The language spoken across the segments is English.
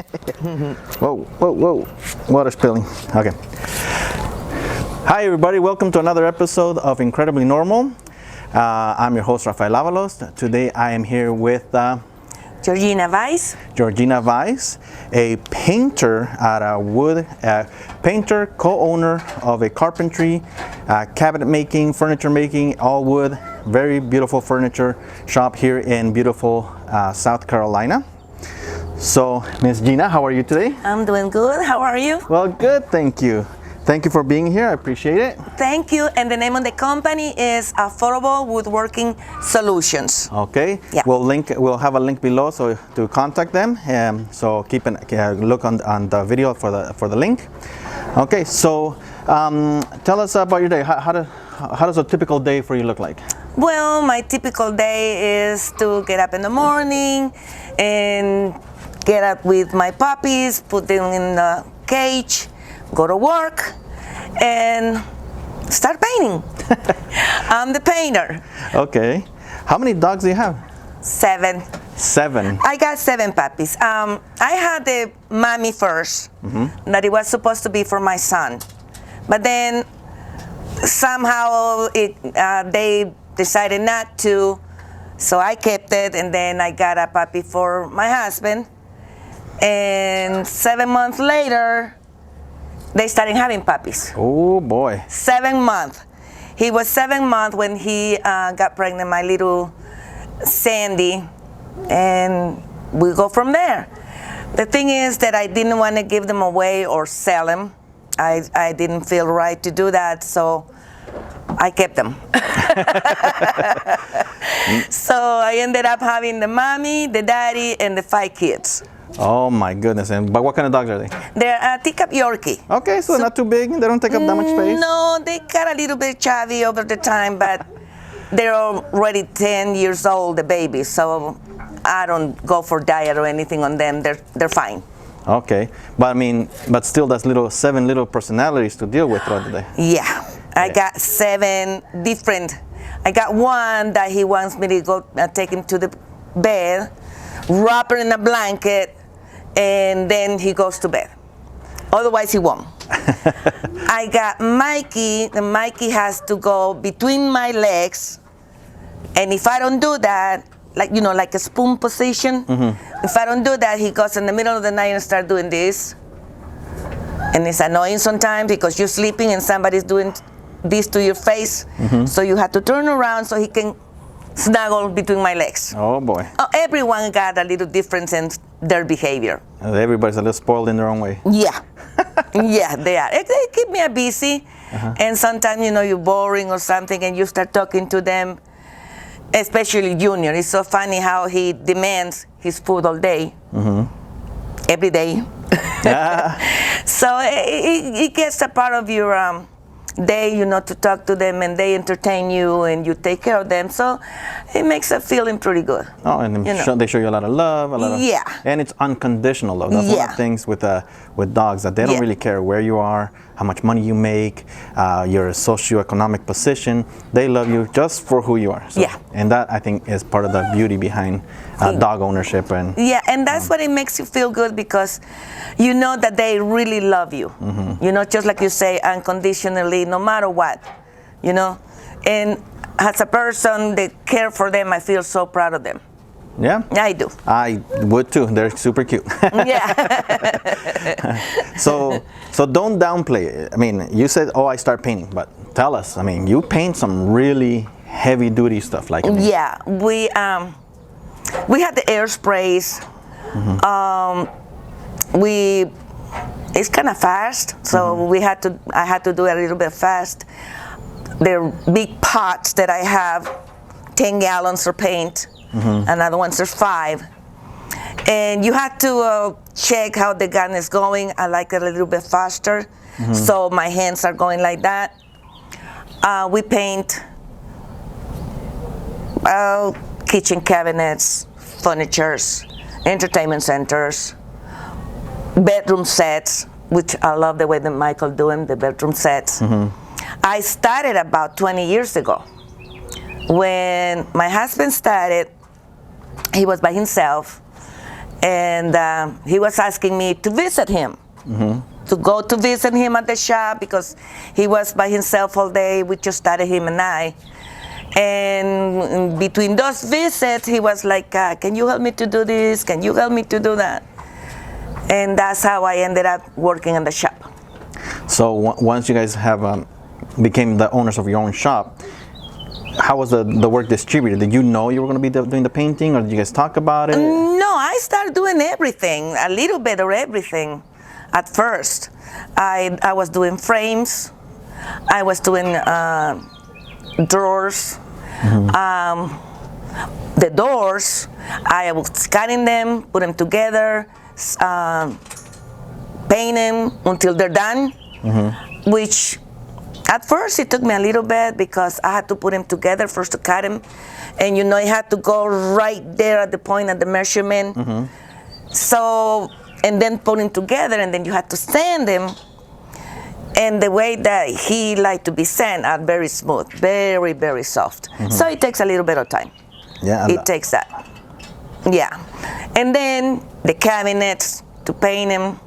Whoa, whoa, whoa. Water spilling. Okay. Hi, everybody. Welcome to another episode of Incredibly Normal. I'm your host, Rafael Avalos. Today, I am here with Georgina Weiss. Georgina Weiss, a painter at a wood, painter, co-owner of a carpentry, cabinet making, furniture making, all wood, very beautiful furniture shop here in beautiful South Carolina. So, Miss Gina, how are you today? I'm doing good. How are you? Well, good, thank you. Thank you for being here. I appreciate it. Thank you. And the name of the company is Affordable Woodworking Solutions. Okay. Yeah. We'll have a link below so to contact them. So keep a look on the video for the link. Okay. So tell us about your day. How does a typical day for you look like? Well, my typical day is to get up in the morning and get up with my puppies, put them in the cage, go to work, and start painting. I'm the painter. Okay. How many dogs do you have? 7. 7. I got 7 puppies. I had the mommy first, that it was supposed to be for my son. But then somehow they decided not to, so I kept it, and then I got a puppy for my husband. And 7 months later, they started having puppies. Oh boy. 7 months. He was 7 months when he got pregnant, my little Sandy, and we go from there. The thing is that I didn't want to give them away or sell them. I didn't feel right to do that, so I kept them. So I ended up having the mommy, the daddy, and the 5 kids. Oh my goodness. But what kind of dogs are they? They're a teacup Yorkie. Okay, so not too big. They don't take up that much space. No, they got a little bit chubby over the time, but they're already 10 years old, the babies, so I don't go for diet or anything on them. They're fine. Okay, but still, that's 7 little personalities to deal with throughout the day. Yeah, I got 7 different. I got one that he wants me to go take him to the bed, wrap her in a blanket, and then he goes to bed. Otherwise, he won't. I got Mikey. The Mikey has to go between my legs, and if I don't do that, like a spoon position, if I don't do that, he goes in the middle of the night and start doing this. And it's annoying sometimes because you're sleeping and somebody's doing this to your face, so you have to turn around so he can snuggle between my legs. Oh boy. Everyone got a little difference in their behavior. Everybody's a little spoiled in their own way. Yeah. Yeah, they are. They keep me busy, and sometimes, you're boring or something and you start talking to them, especially Junior. It's so funny how he demands his food all day, every day. So it gets a part of your day, to talk to them, and they entertain you and you take care of them. So it makes a feeling pretty good. Oh, and they show you a lot of love, Yeah. And it's unconditional love. That's one of the things with dogs, that they don't really care where you are, how much money you make, your socioeconomic position. They love you just for who you are. So, yeah. And that, I think, is part of the beauty behind dog ownership. And that's what it makes you feel good, because you know that they really love you. Just like you say, unconditionally, no matter what. And as a person that care for them, I feel so proud of them. Yeah? I do. I would too. They're super cute. Yeah. So don't downplay it. You said, I start painting, but tell us, you paint some really heavy duty stuff like me. Yeah, we had the air sprays. It's kind of fast, so I had to do it a little bit fast. They're big pots that I have, 10 gallons of paint. Another ones are 5. And you have to check how the gun is going. I like it a little bit faster, so my hands are going like that. We paint kitchen cabinets, furnitures, entertainment centers, bedroom sets, which I love the way that Michael doing the bedroom sets. I started about 20 years ago. When my husband started, he was by himself, And he was asking me to visit him, to go to visit him at the shop because he was by himself all day. We just started, him and I. And between those visits, he was like, can you help me to do this? Can you help me to do that? And that's how I ended up working in the shop. So once you guys have became the owners of your own shop, how was the work distributed? Did you know you were going to be doing the painting, or did you guys talk about it? No, I started doing everything, a little bit of everything at first. I was doing frames, I was doing drawers, the doors, I was scanning them, put them together, paint them until they're done, which at first it took me a little bit because I had to put them together first to cut them, and you know you had to go right there at the point of the measurement. So, and then put them together, and then you had to sand them. And the way that he liked to be sand are very smooth, very, very soft. So it takes a little bit of time. Yeah, it takes that. Yeah, and then the cabinets to paint them.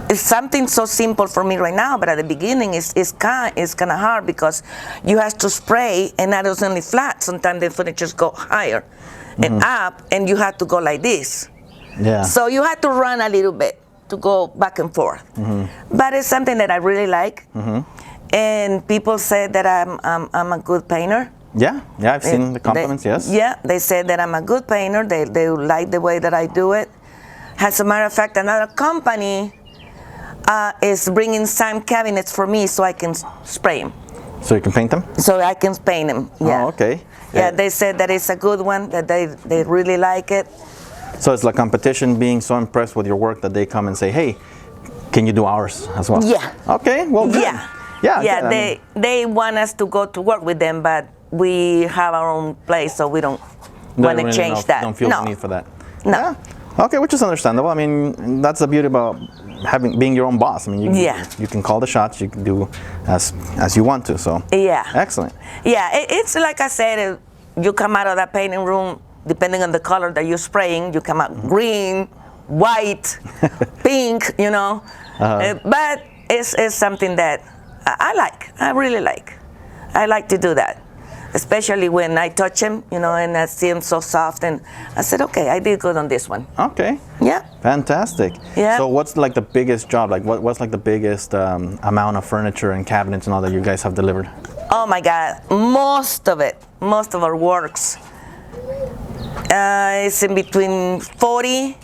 It's something so simple for me right now, but at the beginning it's kind of hard because you have to spray, and not only flat. Sometimes the furniture go higher and up, and you have to go like this. Yeah. So you have to run a little bit to go back and forth. But it's something that I really like, and people say that I'm a good painter. Yeah, I've seen the compliments. Yes. Yeah, they said that I'm a good painter. They like the way that I do it. As a matter of fact, another company is bringing some cabinets for me so I can spray them. So you can paint them? So I can paint them, yeah. Oh, okay. Yeah, they said that it's a good one, that they really like it. So it's like competition being so impressed with your work that they come and say, hey, can you do ours as well? Yeah. Okay, well, good. Yeah, they want us to go to work with them, but we have our own place, so we don't want to change that. Don't feel the need for that. No. Yeah. Okay, which is understandable. I mean, that's the beauty about being your own boss. I mean, you can call the shots. You can do as you want to. So excellent. Yeah, it's like I said. You come out of that painting room, depending on the color that you're spraying, you come out green, white, pink. You know, but it's something that I like. I really like. I like to do that. Especially when I touch him, you know, and I see him so soft, and I said, okay, I did good on this one. Okay. Yeah. Fantastic. Yeah. So what's like the biggest job? Like what's like the biggest amount of furniture and cabinets and all that you guys have delivered? Oh my God, most of our works is in between 40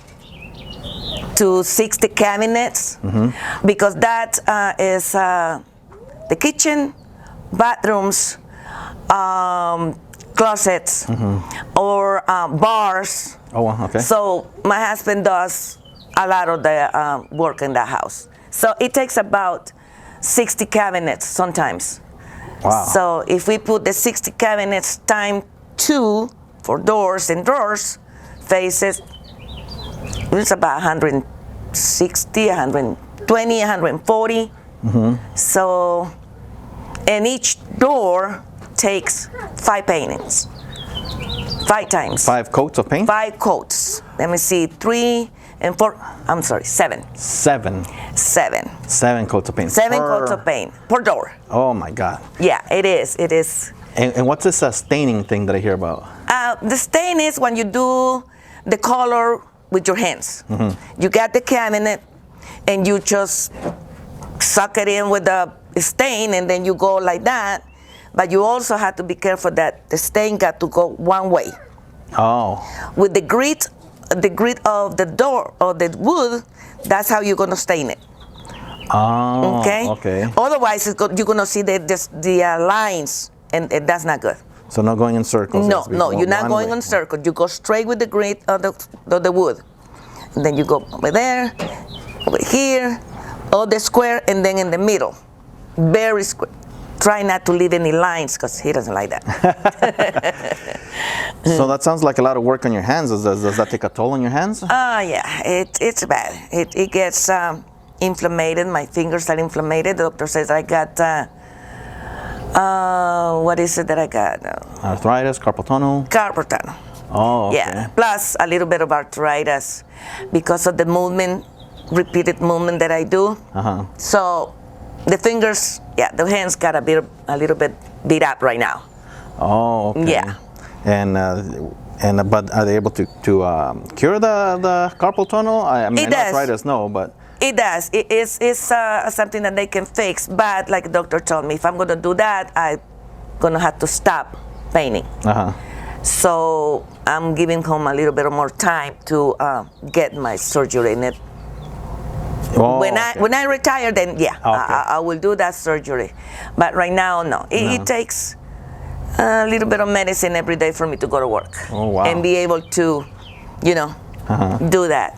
to 60 cabinets, because that is the kitchen, bathrooms, closets, or bars. Oh, okay. So my husband does a lot of the work in the house. So it takes about 60 cabinets sometimes. Wow. So if we put the 60 cabinets times 2 for doors and drawers, faces, it's about 160, 120, 140. So, and each door takes 5 paintings. 5 times. 5 coats of paint? 5 coats. Let me see, 3 and 4. I'm sorry, 7. 7. 7 coats of paint. 7 coats of paint per door. Oh my God. Yeah, it is. It is. And what's this staining thing that I hear about? The stain is when you do the color with your hands. You got the cabinet, and you just suck it in with the stain, and then you go like that. But you also have to be careful that the stain got to go one way. Oh. With the grit of the door or the wood, that's how you're gonna stain it. Oh. Okay. Otherwise, you're gonna see the lines, and that's not good. So not going in circles. No, you're not going in circles. You go straight with the grit of the wood, and then you go over there, over here, all the square, and then in the middle, very square. Try not to leave any lines because he doesn't like that. So that sounds like a lot of work on your hands. Does that take a toll on your hands? Yeah, it's bad. It gets inflamed. My fingers are inflamed. The doctor says I got, what is it that I got? Arthritis, carpal tunnel. Carpal tunnel. Oh, okay. Yeah, plus a little bit of arthritis because of the movement, repeated movement that I do. So the fingers, the hands got a little bit beat up right now. Oh, okay. Yeah. But are they able to cure the carpal tunnel? I mean, It does. arthritis, no, but It does. It's something that they can fix. But like the doctor told me, if I'm going to do that, I'm going to have to stop painting. So I'm giving him a little bit more time to get my surgery in it. Oh, When I retire, then I will do that surgery. But right now, no. It takes a little bit of medicine every day for me to go to work. Oh, wow. And be able to, do that.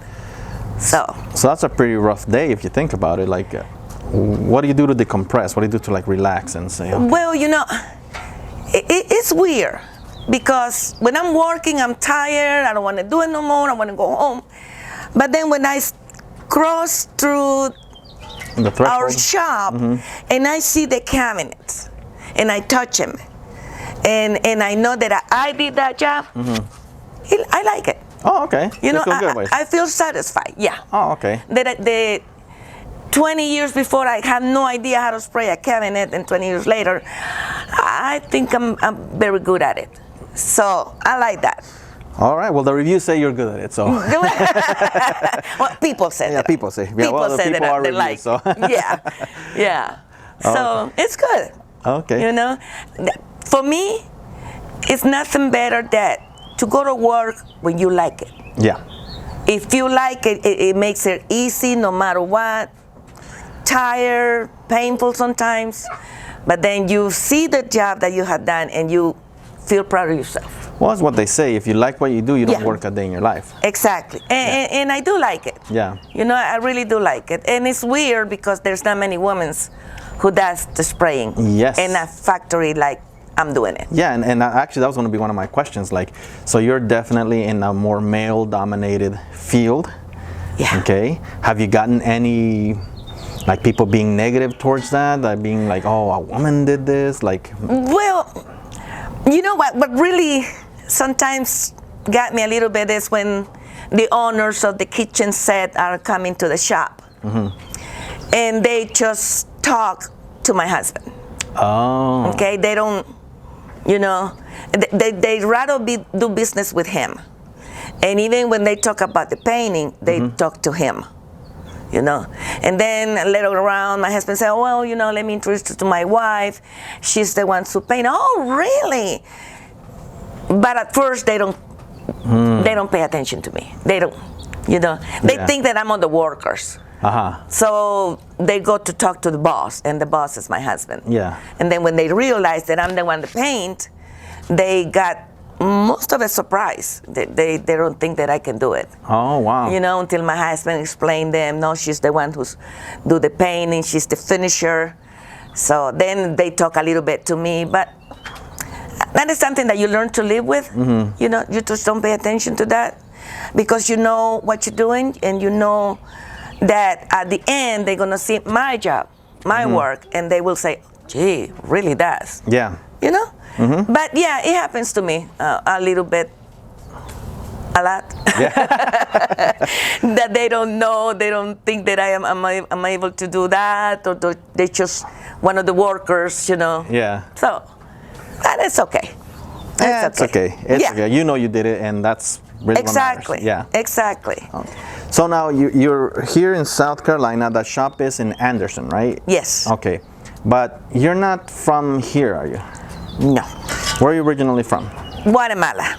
So that's a pretty rough day if you think about it. Like, what do you do to decompress? What do you do to like relax and say? Okay. Well, it's weird because when I'm working, I'm tired. I don't want to do it no more. I want to go home. But then when I cross through our shop and I see the cabinets and I touch them and I know that I did that job, I like it. Oh, okay. I feel satisfied. Yeah. Oh, okay. The 20 years before, I had no idea how to spray a cabinet, and 20 years later, I think I'm very good at it. So I like that. All right. Well, the reviews say you're good at it. So. Well, people say that. People say. Yeah, people say people that are they reviews, like. so. Yeah. So it's good. Okay. For me, it's nothing better than to go to work when you like it. Yeah. If you like it, it makes it easy no matter what. Tired, painful sometimes, but then you see the job that you have done and you feel proud of yourself. Well, that's what they say. If you like what you do, you don't work a day in your life. Exactly. And I do like it. Yeah. I really do like it. And it's weird because there's not many women who does the spraying in a factory like I'm doing it. Yeah, and actually that was going to be one of my questions. Like, so you're definitely in a more male-dominated field. Yeah. Okay. Have you gotten any, like, people being negative towards that? Like being like, oh, a woman did this? Like. Well, you know what really sometimes got me a little bit is when the owners of the kitchen set are coming to the shop. And they just talk to my husband. Oh. Okay, they don't, they'd rather do business with him. And even when they talk about the painting, they talk to him, And then later around, my husband said, well, let me introduce you to my wife. She's the one who paint. Oh, really? But at first, they don't pay attention to me. They don't, They think that I'm on the workers. So they go to talk to the boss, and the boss is my husband. Yeah. And then when they realize that I'm the one to paint, they got most of a surprise. They don't think that I can do it. Oh, wow. Until my husband explained them, no, she's the one who's do the painting, she's the finisher. So then they talk a little bit to me, but that is something that you learn to live with. You just don't pay attention to that because you know what you're doing, and you know that at the end they're gonna see my job, my work, and they will say, gee, really does. Yeah. But yeah, it happens to me a little bit, a lot. That they don't know, they don't think that I'm able to do that, or they just one of the workers, Yeah. So that is okay. It's okay. It's okay. You did it, and that's really exactly. What matters. Yeah. Exactly. Okay. So now you're here in South Carolina. The shop is in Anderson, right? Yes. Okay. But you're not from here, are you? No. Where are you originally from? Guatemala.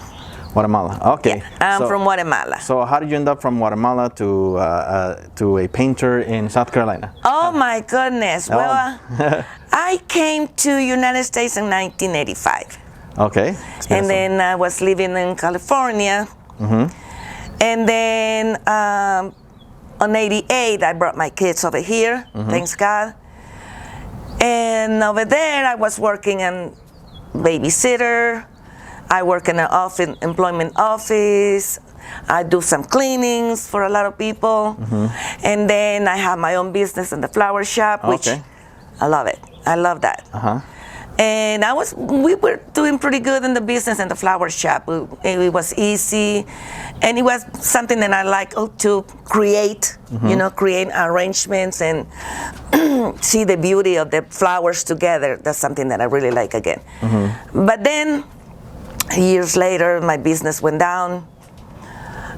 Guatemala. Okay. Yeah, I'm from Guatemala. So how did you end up from Guatemala to a painter in South Carolina? Oh my goodness. Oh. Well, I came to United States in 1985. Okay. And then I was living in California. And then on 88, I brought my kids over here, thanks God. And over there, I was working in babysitter. I work in an employment office. I do some cleanings for a lot of people. And then I have my own business in the flower shop, which I love it. I love that. And we were doing pretty good in the business in the flower shop. It was easy, and it was something that I like to create, create arrangements and see the beauty of the flowers together. That's something that I really like again. But then, years later, my business went down,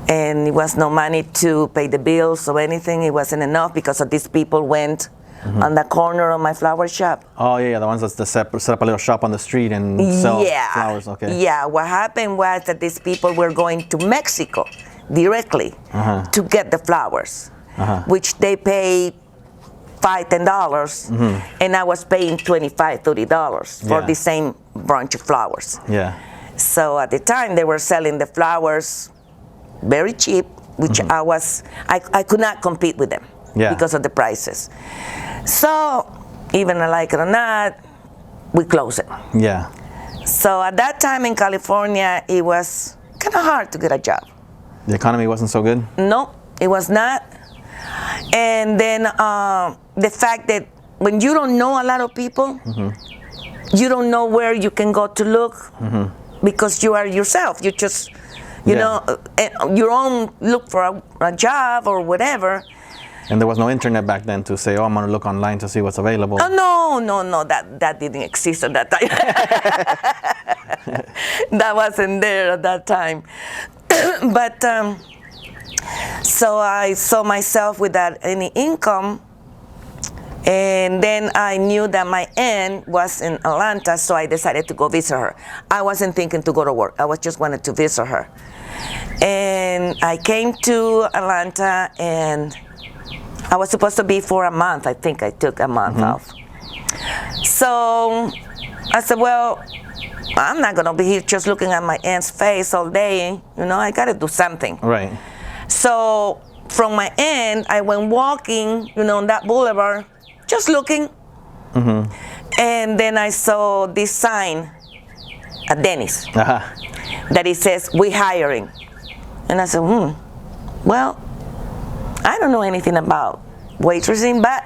and it was no money to pay the bills or anything. It wasn't enough because of these people went on the corner of my flower shop. Oh, yeah, the ones that set up a little shop on the street and sell flowers. Okay. Yeah, what happened was that these people were going to Mexico directly to get the flowers, which they paid $5-10, and I was paying $25-30 for the same bunch of flowers. Yeah. So at the time, they were selling the flowers very cheap, which I could not compete with them because of the prices. So, even I like it or not, we closed it. Yeah. So at that time in California, it was kind of hard to get a job. The economy wasn't so good? No, it was not. And then the fact that when you don't know a lot of people, you don't know where you can go to look because you are yourself. You just, you know, your own look for a job or whatever. And there was no internet back then to say, oh, I'm going to look online to see what's available. Oh, no, that didn't exist at that time. That wasn't there at that time. But so I saw myself without any income, and then I knew that my aunt was in Atlanta, so I decided to go visit her. I wasn't thinking to go to work. I was just wanted to visit her. And I came to Atlanta, and I was supposed to be for a month. I think I took a month off. So I said, well, I'm not going to be here just looking at my aunt's face all day. You know, I got to do something. Right. So from my aunt, I went walking, on that boulevard, just looking. And then I saw this sign at Denny's that it says, "We hiring." And I said, well, I don't know anything about waitressing, but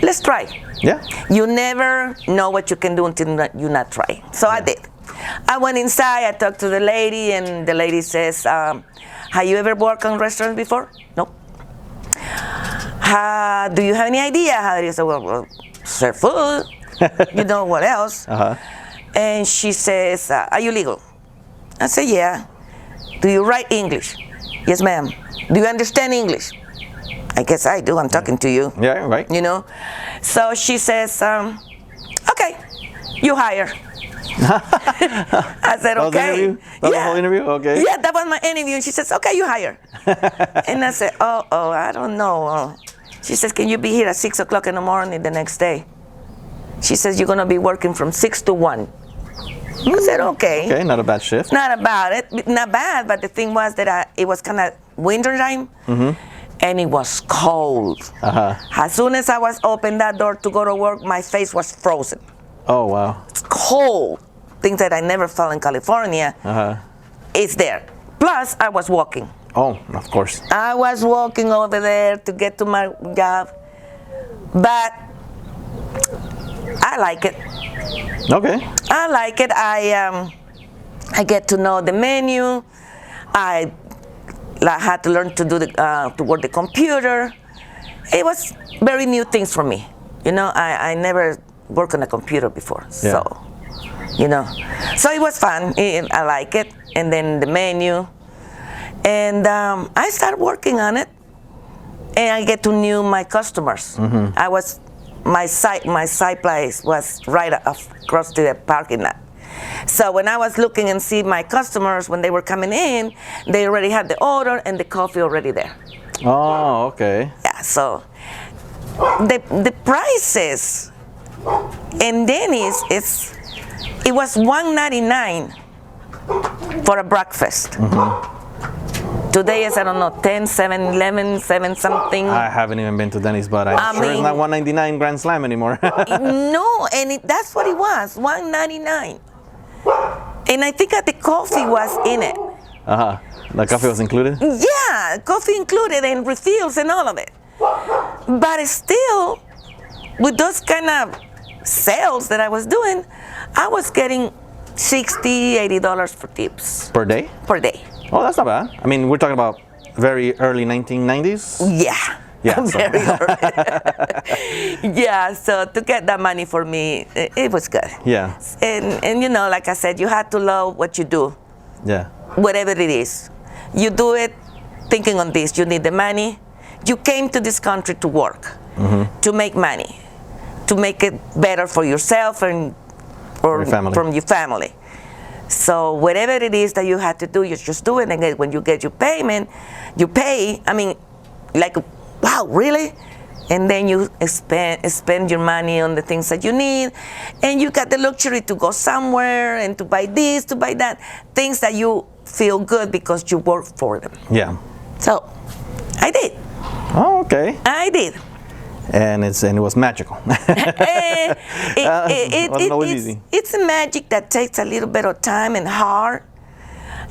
let's try. Yeah. You never know what you can do until you not try. So I did. I went inside, I talked to the lady, and the lady says, have you ever worked on restaurants before? No. Do you have any idea how it is? Well, serve food. What else? And she says, are you legal? I said, yeah. Do you write English? Yes, ma'am. Do you understand English? I guess I do. I'm talking to you. Yeah, right. So she says, okay, you hire. I said, okay. That was the whole interview? Okay. Yeah, that was my interview. And she says, okay, you hire. And I said, oh, I don't know. She says, can you be here at 6 o'clock in the morning the next day? She says, you're going to be working from 6 to 1. I said, okay. Okay, not a bad shift. Not bad, but the thing was that it was kind of winter time, and it was cold. As soon as I was open that door to go to work, my face was frozen. Oh, wow. It's cold. Things that I never felt in California, it's there. Plus, I was walking. Oh, of course. I was walking over there to get to my job, but I like it. Okay. I like it. I get to know the menu. I had to learn to do to work the computer. It was very new things for me. I never worked on a computer before, so so it was fun. I like it, and then the menu, and I started working on it, and I get to know my customers. My side place was right across the parking lot. So when I was looking and see my customers, when they were coming in, they already had the order and the coffee already there. Oh, okay. Yeah, so the prices in Denny's, it was $1.99 for a breakfast. Today is, I don't know, 10, 7, 11, 7 something. I haven't even been to Denny's, but I'm sure it's not $1.99 Grand Slam anymore. No, and that's what it was, $1.99. And I think that the coffee was in it. The coffee was included? Yeah, coffee included and refills and all of it. But still, with those kind of sales that I was doing, I was getting $60-$80 for tips Per day? per day. Oh, that's not bad. I mean, we're talking about very early 1990s. Yeah. Yeah, so- Very early. Yeah, so to get that money for me, it was good. Yeah. And you know, like I said, you have to love what you do, Yeah. whatever it is. You do it thinking on this. You need the money. You came to this country to work, to make money, to make it better for yourself and or your family. from your family. So whatever it is that you have to do, you just do it. And then when you get your payment, you pay. I mean, like, wow, really? And then you spend your money on the things that you need, and you got the luxury to go somewhere and to buy this, to buy that, things that you feel good because you work for them. Yeah. So I did. Oh, okay. I did. And it was magical. Wasn't always easy. It's a magic that takes a little bit of time and hard,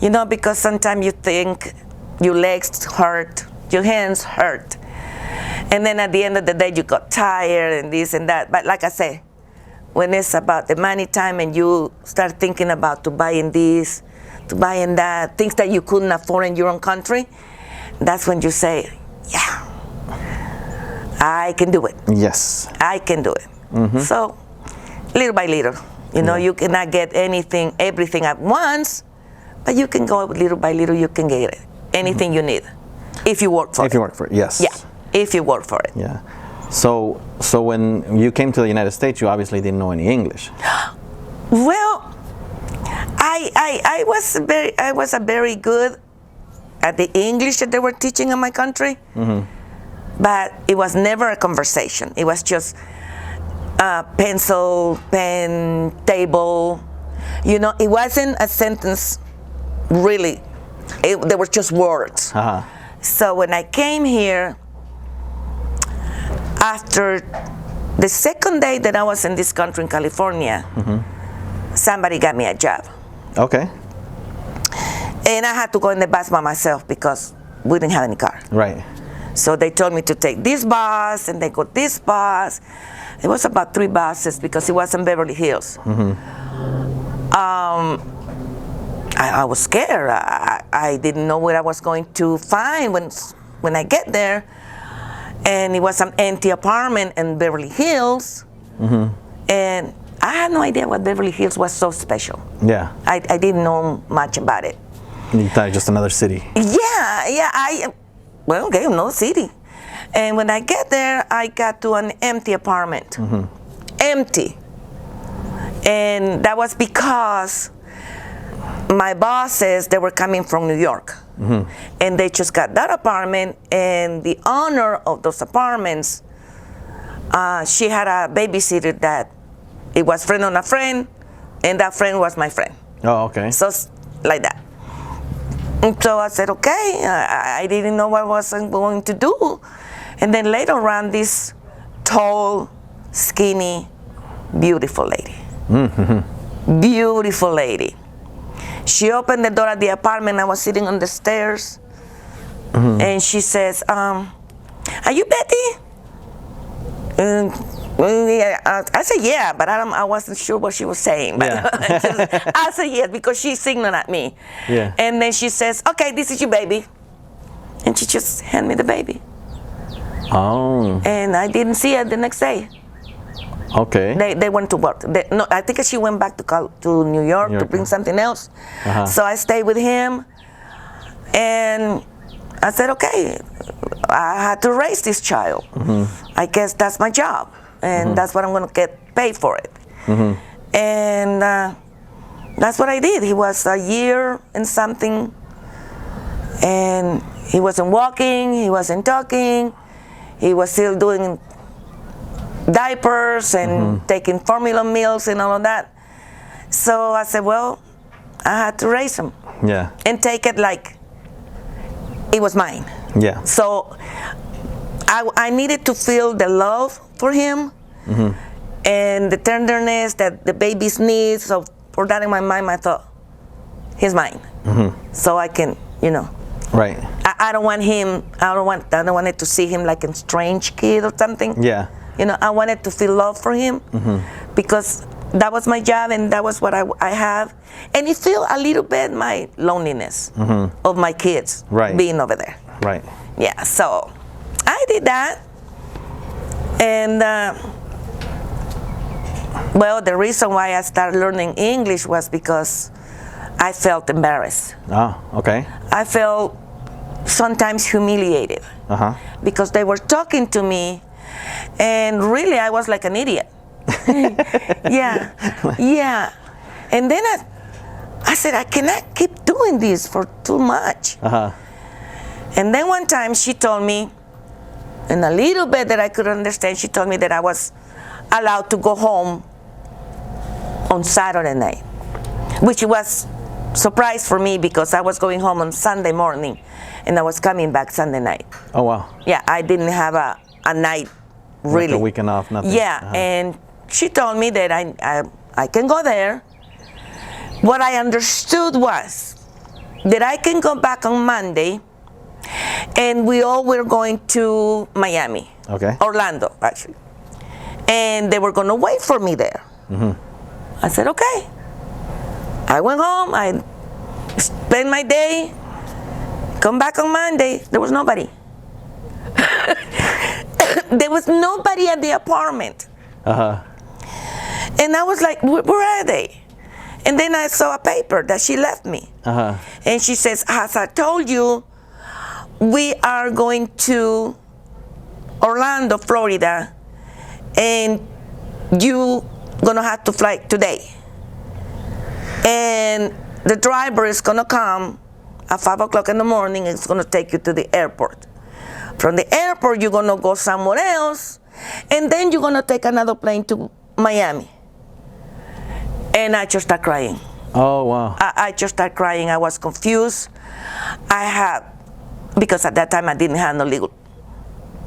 you know, because sometimes you think your legs hurt, your hands hurt, and then at the end of the day you got tired and this and that. But like I say, when it's about the money time and you start thinking about to buying this, to buying that, things that you couldn't afford in your own country, that's when you say, yeah, I can do it. Yes. I can do it. So, little by little, you know, you cannot get everything at once, but you can go little by little. You can get it, anything you need, if you work for it. If you work for it, yes. Yeah, if you work for it. Yeah. So when you came to the United States, you obviously didn't know any English. Well, I was a very good at the English that they were teaching in my country. But it was never a conversation. It was just pencil, pen, table. You know, it wasn't a sentence, really. They were just words. So when I came here, after the second day that I was in this country in California, somebody got me a job. Okay. And I had to go in the bus by myself because we didn't have any car. Right. So they told me to take this bus and then go this bus. It was about 3 buses because it was in Beverly Hills. I was scared. I didn't know what I was going to find when I get there. And it was an empty apartment in Beverly Hills. And I had no idea what Beverly Hills was so special. Yeah. I didn't know much about it. You thought it was just another city. Yeah. Well, okay, no city. And when I get there, I got to an empty apartment. Empty. And that was because my bosses, they were coming from New York. And they just got that apartment, and the owner of those apartments, she had a babysitter that it was friend on a friend, and that friend was my friend. Oh, okay. So, like that. And so I said, okay, I didn't know what I was going to do. And then later on, this tall, skinny, beautiful lady. Beautiful lady. She opened the door of the apartment. I was sitting on the stairs. And she says, are you Betty? I said, yeah, but I wasn't sure what she was saying. But Yeah. I said, yes, because she signaled at me. Yeah. And then she says, okay, this is your baby. And she just handed me the baby. Oh. And I didn't see her the next day. Okay. They went to work. No, I think she went back to New York to bring something else. So I stayed with him. And I said, okay, I had to raise this child. I guess that's my job. And that's what I'm going to get paid for it. And that's what I did. He was a year and something. And he wasn't walking. He wasn't talking. He was still doing diapers and taking formula meals and all of that. So I said, well, I had to raise him. Yeah. And take it like it was mine. Yeah. So I needed to feel the love for him and the tenderness that the babies need. So for that in my mind, I thought, he's mine. So I can, you know. Right. I don't want him, I don't want it to see him like a strange kid or something. Yeah. You know, I wanted to feel love for him because that was my job and that was what I have. And it felt a little bit my loneliness of my kids being over there. Right. Yeah, so I did that. And well, the reason why I started learning English was because I felt embarrassed. Oh, okay. I felt sometimes humiliated because they were talking to me, and really I was like an idiot. Yeah. And then I said, I cannot keep doing this for too much. And then one time she told me, in a little bit that I could understand, she told me that I was allowed to go home on Saturday night, which was a surprise for me because I was going home on Sunday morning and I was coming back Sunday night. Oh, wow. Yeah, I didn't have a night really. Like a weekend off, nothing. Yeah, and she told me that I can go there. What I understood was that I can go back on Monday, and we all were going to Miami. Okay. Orlando, actually. And they were going to wait for me there. I said, okay. I went home, I spent my day, come back on Monday, there was nobody. There was nobody at the apartment. And I was like, where are they? And then I saw a paper that she left me. And she says, as I told you, we are going to Orlando, Florida, and you gonna have to fly today. And the driver is gonna come at 5 o'clock in the morning. It's gonna take you to the airport. From the airport, you're gonna go somewhere else, and then you're gonna take another plane to Miami. And I just started crying. Oh, wow. I just started crying. I was confused. Because at that time I didn't have no legal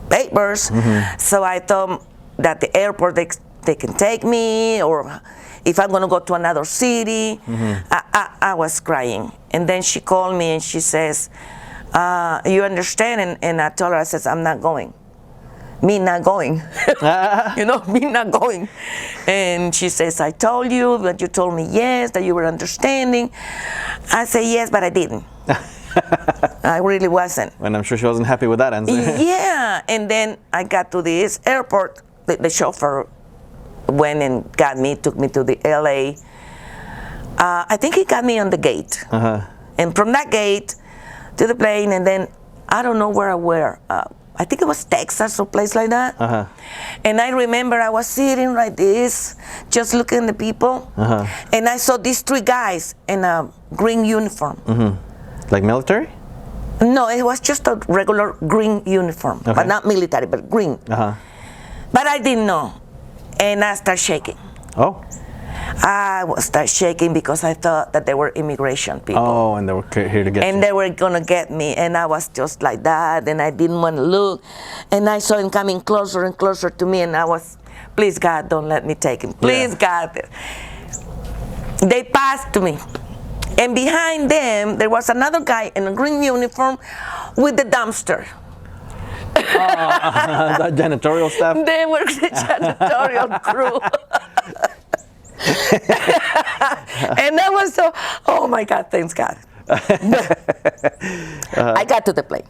papers, so I thought that the airport, they can take me, or if I'm gonna go to another city. I was crying. And then she called me and she says, you understand? And I told her, I says, I'm not going. Me not going. You know, me not going. And she says, I told you, but you told me yes, that you were understanding. I said yes, but I didn't. I really wasn't. And I'm sure she wasn't happy with that answer. Yeah, and then I got to this airport. The chauffeur went and got me, took me to the LA. I think he got me on the gate. And from that gate to the plane, and then I don't know where I were. I think it was Texas or place like that. And I remember I was sitting like this, just looking at the people. And I saw these 3 guys in a green uniform. Like military? No, it was just a regular green uniform, but not military, but green. But I didn't know, and I started shaking. Oh. I started shaking because I thought that they were immigration people. Oh, and they were here to get you. And they were gonna get me, and I was just like that, and I didn't want to look. And I saw him coming closer and closer to me, and I was, please God, don't let me take him. Please God. They passed to me. And behind them, there was another guy in a green uniform with the dumpster. That janitorial staff? They were the janitorial crew. And that was so, oh my God, thanks God. I got to the plane.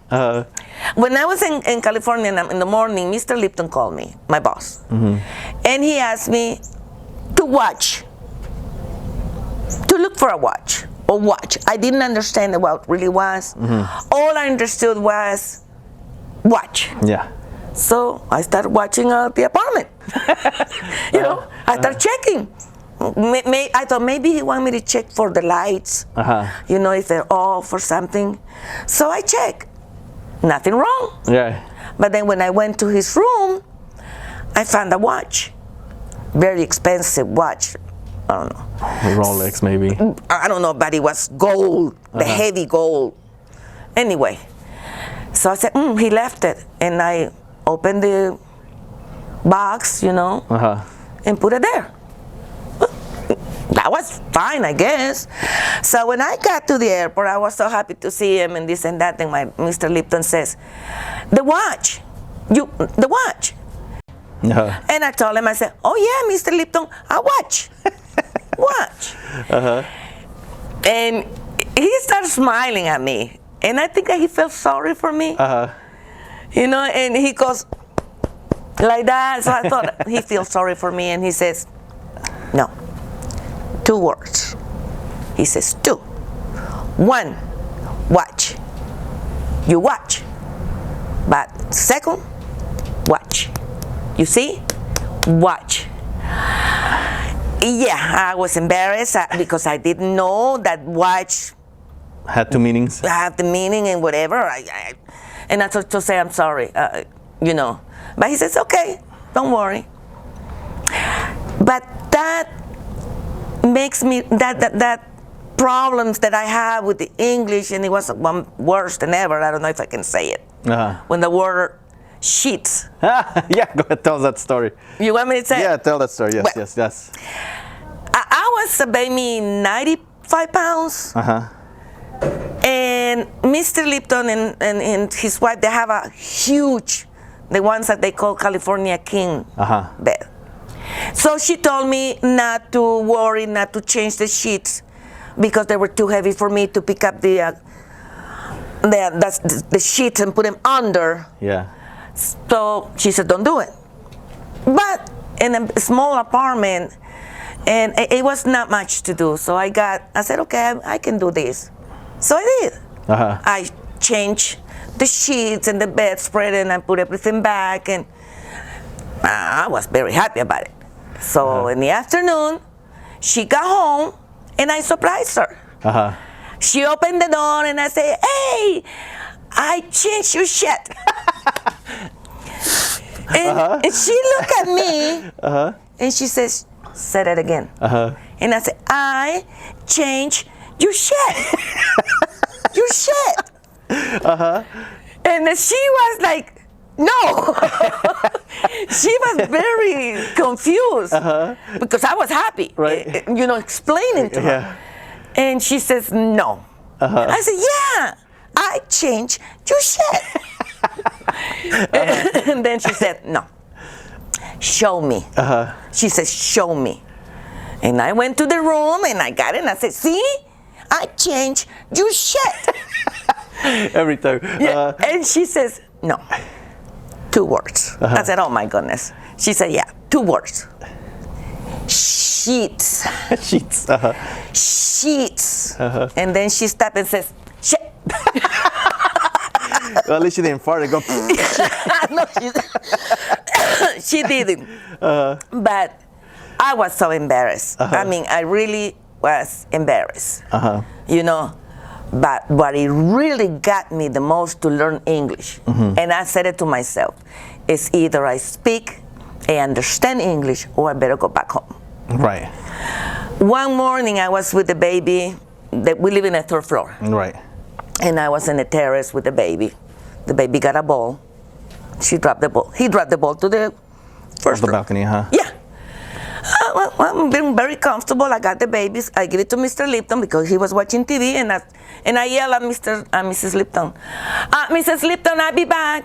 When I was in California in the morning, Mr. Lipton called me, my boss. And he asked me to watch, to look for a watch. Or watch. I didn't understand what it really was. All I understood was watch. Yeah. So I started watching the apartment. You know, I started checking. I thought maybe he wanted me to check for the lights, you know, if they're off or something. So I checked. Nothing wrong. Yeah. But then when I went to his room, I found a watch. Very expensive watch. I don't know. A Rolex, maybe. I don't know, but it was gold, the heavy gold. Anyway, so I said, he left it. And I opened the box, you know, and put it there. That was fine, I guess. So when I got to the airport, I was so happy to see him and this and that. And Mr. Lipton says, the watch. And I told him, I said, oh yeah, Mr. Lipton, I watch. Watch. And he started smiling at me. And I think that he felt sorry for me. You know, and he goes like that. So I thought he feels sorry for me. And he says, no, 2 words. He says 2. 1, watch. You watch. But 2nd, watch. You see? Watch. Yeah, I was embarrassed because I didn't know that watch had 2 meanings. have the meaning and whatever. And I told to say I'm sorry, you know. But he says, okay, don't worry. But that makes me that problems that I have with the English, and it was one worse than ever. I don't know if I can say it. When the word sheets. Yeah, go ahead, tell that story. You want me to say it? Yeah, tell that story. Yes, Well, yes. I was maybe 95 pounds. And Mr. Lipton and his wife, they have a huge, the ones that they call California King bed. So she told me not to worry, not to change the sheets because they were too heavy for me to pick up the sheets and put them under. Yeah. So she said, don't do it. But in a small apartment, and it was not much to do. So I said, okay, I can do this. So I did. I changed the sheets and the bedspread, and I put everything back, and I was very happy about it. So in the afternoon, she got home, and I surprised her. She opened the door, and I said, hey, I changed your shit. And she looked at me, and she says, say it again. And I said, I changed your shit. Your shit. And she was like, no. She was very confused because I was happy, right? You know, explaining to her. And she says, no. I said, yeah, I changed your shit. And then she said, no, show me. She says, show me. And I went to the room and I got it and I said, see, I changed your shit. Every time. Yeah. And she says, no, 2 words. I said, oh my goodness. She said, yeah, 2 words. Sheets. Sheets. Sheets. And then she stopped and says, shit. Well, at least she didn't fart and go. No, she didn't. But I was so embarrassed. I mean, I really was embarrassed. You know, but what it really got me the most to learn English, and I said it to myself, is either I speak, I understand English, or I better go back home. Right. One morning I was with the baby. We live in a 3rd floor. Right. And I was in the terrace with the baby. The baby got a ball. She dropped the ball. He dropped the ball to the first floor. balcony, huh? Yeah. Well, I'm being very comfortable. I got the babies. I give it to Mr. Lipton because he was watching TV, and I yell at Mrs. Lipton. Mrs. Lipton, I'll be back.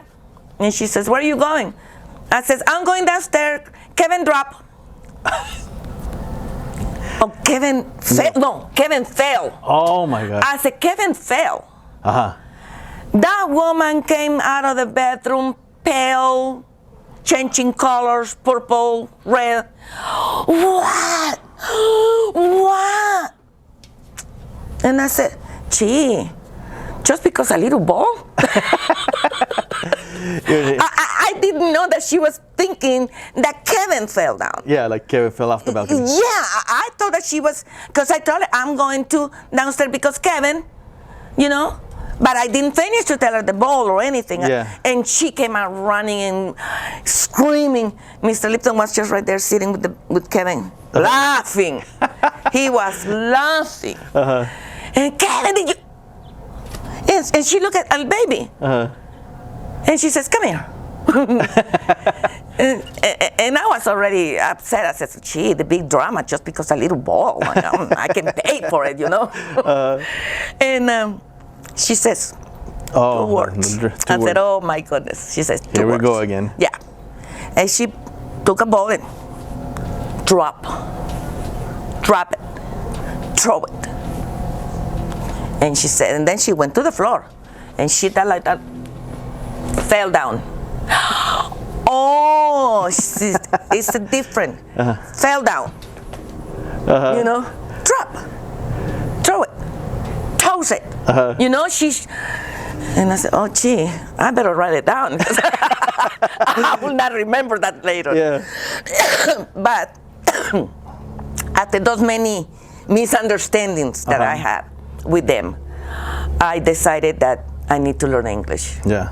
And she says, where are you going? I says, I'm going downstairs. Kevin drop. Oh, Kevin fell. No, Kevin fell. Oh my God. I said, Kevin fell. That woman came out of the bedroom pale, changing colors, purple, red. What? What? And I said, gee, just because a little ball? I didn't know that she was thinking that Kevin fell down. Yeah, like Kevin fell off the balcony. Yeah, I thought that she was, because I told her I'm going to downstairs because Kevin, you know. But I didn't finish to tell her the ball or anything. Yeah. And she came out running and screaming. Mr. Lipton was just right there sitting with Kevin, laughing. He was laughing. And Kevin, did you? Yes. And she looked at the baby. And she says, come here. and I was already upset. I said, gee, the big drama just because a little ball. I can pay for it, you know. And she says, 2 words. I said, oh my goodness. She says, 2 words. Here we go again. Yeah. And she took a ball and drop it, throw it. And she said, and then she went to the floor, and she did like that, fell down. Oh, it's a different. Fell down. You know, drop, throw it, toss it. You know, and I said, oh, gee, I better write it down. I will not remember that later. Yeah. But after those many misunderstandings that I had with them, I decided that I need to learn English. Yeah.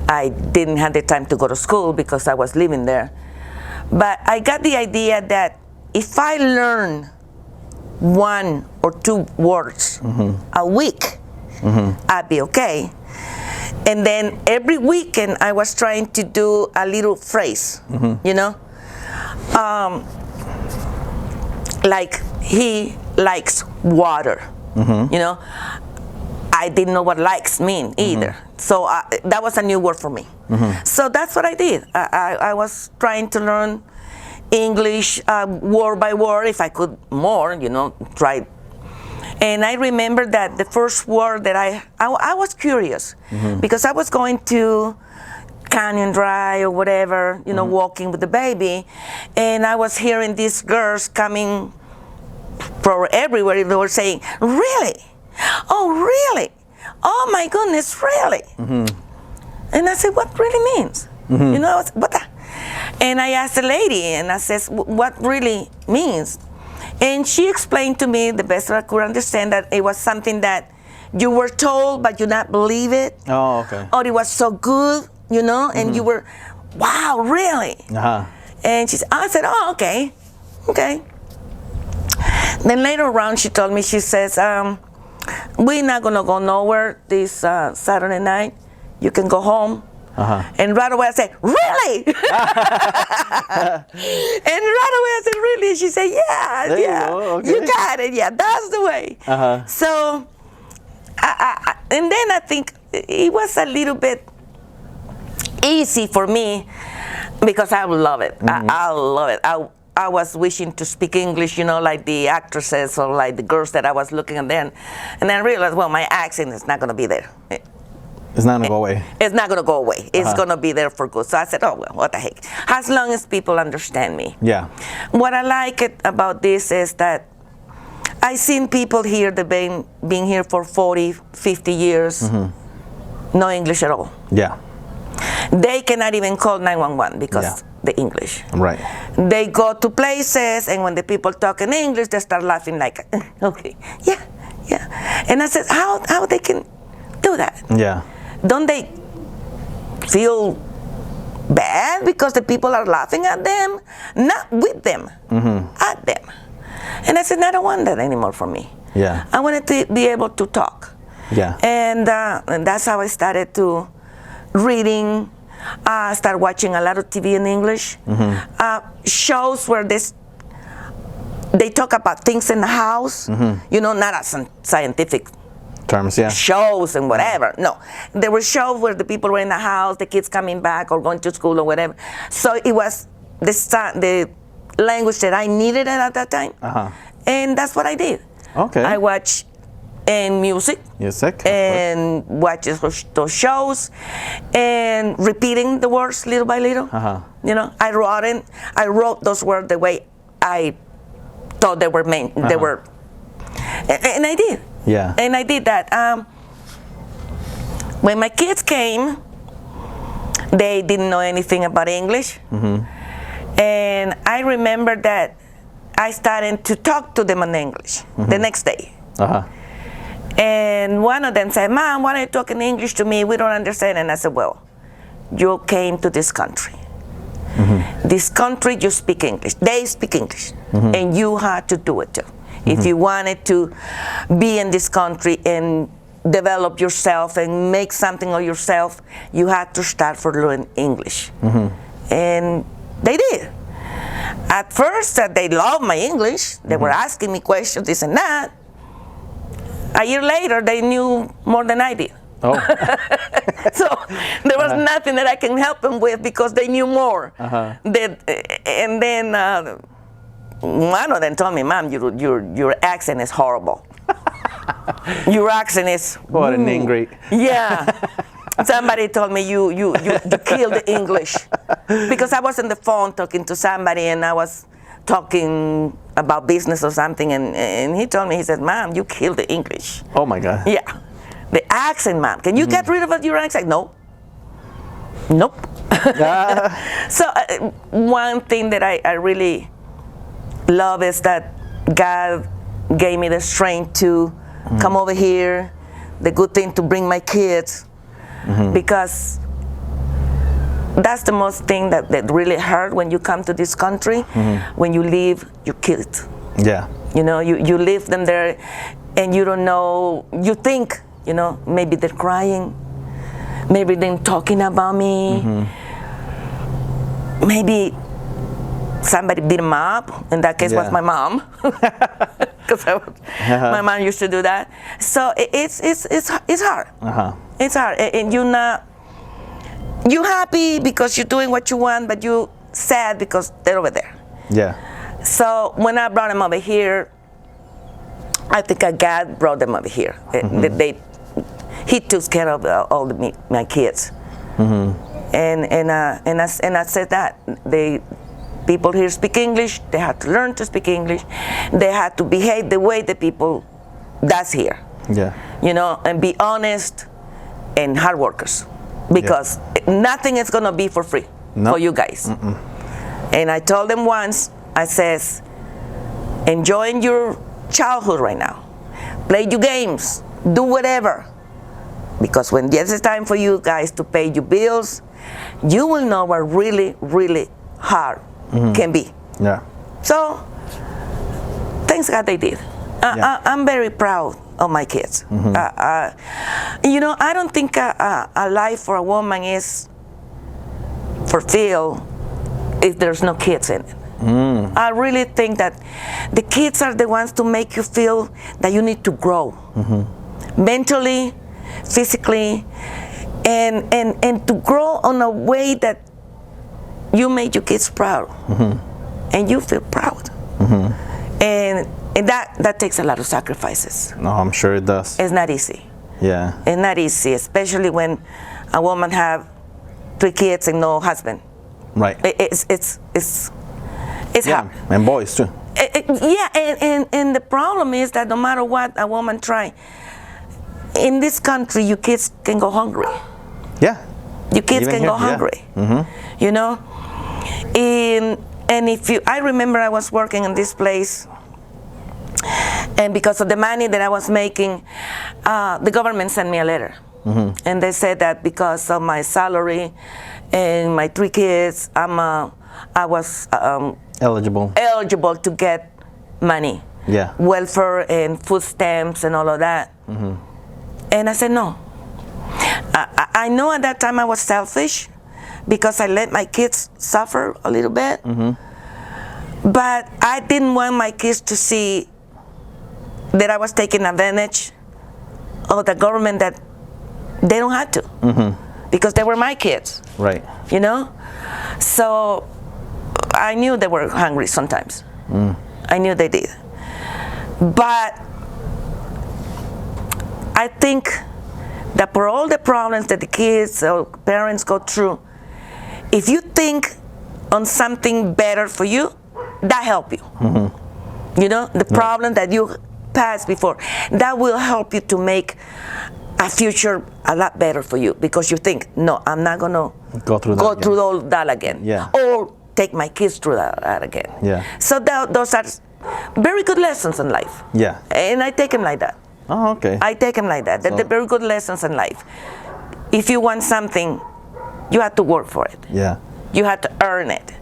I didn't have the time to go to school because I was living there. But I got the idea that if I learn 1 or 2 words a week, I'd be okay. And then every weekend I was trying to do a little phrase, you know? Like, he likes water, you know? I didn't know what likes mean either. So that was a new word for me. So that's what I did. I was trying to learn English word by word, if I could more, you know, try. And I remember that the first word that I was curious because I was going to Canyon Drive or whatever, you know, walking with the baby, and I was hearing these girls coming from everywhere. They were saying, really? Oh, really? Oh my goodness, really? And I said, what really means? You know, what the? And I asked the lady, and I said, what really means? And she explained to me the best I could understand that it was something that you were told, but you not believe it. Oh, okay. Or it was so good, you know, and you were, wow, really? And I said, oh, okay, okay. Then later around, she told me, she says, we're not gonna go nowhere this Saturday night. You can go home. And right away I said, really? And right away I said, really? She said, yeah, Okay. you got it, yeah, that's the way. So, and then I think it was a little bit easy for me because I love it. I love it. I was wishing to speak English, you know, like the actresses or like the girls that I was looking at then. And then I realized, well, my accent is not going to be there. It's not going to go away. It's not going to go away. It's going to be there for good. So I said, oh, well, what the heck. As long as people understand me. Yeah. What I like about this is that I've seen people here that been here for 40, 50 years, no English at all. Yeah. They cannot even call 911 because the English. Right. They go to places, and when the people talk in English, they start laughing like, okay, yeah, yeah. And I said, how they can do that? Yeah. Don't they feel bad because the people are laughing at them? Not with them, at them. And I said, I don't want that anymore for me. Yeah. I wanted to be able to talk. Yeah. And that's how I started to reading, start watching a lot of TV in English, shows where they talk about things in the house, you know, not as scientific terms, yeah. shows and whatever. No, there were shows where the people were in the house, the kids coming back or going to school or whatever. So it was the language that I needed at that time, and that's what I did. Okay. I watched music, and watch those shows, and repeating the words little by little. You know, I wrote those words the way I thought they were meant. They were, and I did. Yeah. And I did that. When my kids came, they didn't know anything about English. And I remember that I started to talk to them in English the next day. And one of them said, Mom, why are you talking English to me? We don't understand. And I said, well, you came to this country. This country, you speak English. They speak English. And you had to do it too. If you wanted to be in this country and develop yourself and make something of yourself, you had to start for learning English. And they did. At first, they loved my English. They were asking me questions, this and that. A year later, they knew more than I did. Oh. So there was nothing that I can help them with because they knew more. And then one of them told me, "Mom, your accent is horrible. Your accent is..." What an ingrate. Yeah. Somebody told me you killed the English, because I was on the phone talking to somebody and I was talking about business or something, and he told me, he said, "Mom, you killed the English." Oh my God. Yeah. The accent, Mom. Can you get rid of your accent? No. Nope. So one thing that I really love is that God gave me the strength to come over here, the good thing to bring my kids, because that's the most thing that really hurt when you come to this country. When you leave your kids. Yeah. You know, you leave them there and you don't know, you think, you know, maybe they're crying, maybe they're talking about me, maybe somebody beat them up. In that case, was my mom, because my mom used to do that. So it's hard. It's hard, and you're happy because you're doing what you want, but you sad because they're over there. Yeah. So when I brought them over here, I think God brought them over here. He took care of all my kids, and I said that people here speak English. They have to learn to speak English. They have to behave the way the people does here. Yeah. You know, and be honest and hard workers, because nothing is gonna be for free for you guys. And I told them once, I says, enjoy your childhood right now. Play your games, do whatever. Because when it's time for you guys to pay your bills, you will know what really, really hard can be. Yeah. So, thanks God they did. I'm very proud of my kids. You know, I don't think a life for a woman is fulfilled if there's no kids in it. I really think that the kids are the ones to make you feel that you need to grow mentally, physically, and to grow on a way that you make your kids proud, and you feel proud, and that takes a lot of sacrifices. No, I'm sure it does. It's not easy. Yeah. It's not easy, especially when a woman have 3 kids and no husband. Right. It's hard. And boys too. And the problem is that no matter what a woman try, in this country, your kids can go hungry. Yeah. Your kids Even can here, go hungry. You know, and I remember I was working in this place, and because of the money that I was making, the government sent me a letter, and they said that because of my salary and my 3 kids, I was eligible to get money, welfare and food stamps and all of that. And I said no. I know at that time I was selfish because I let my kids suffer a little bit, but I didn't want my kids to see that I was taking advantage of the government, that they don't have to, because they were my kids. Right. You know? So I knew they were hungry sometimes. I knew they did. But I think that for all the problems that the kids or parents go through, if you think on something better for you, that help you. You know, the problem that you passed before, that will help you to make a future a lot better for you, because you think, no, I'm not gonna go through all that again. Or take my kids through that again. So those are very good lessons in life. And I take them like that. Oh, okay. I take them like that. They're very good lessons in life. If you want something, you have to work for it. You have to earn it.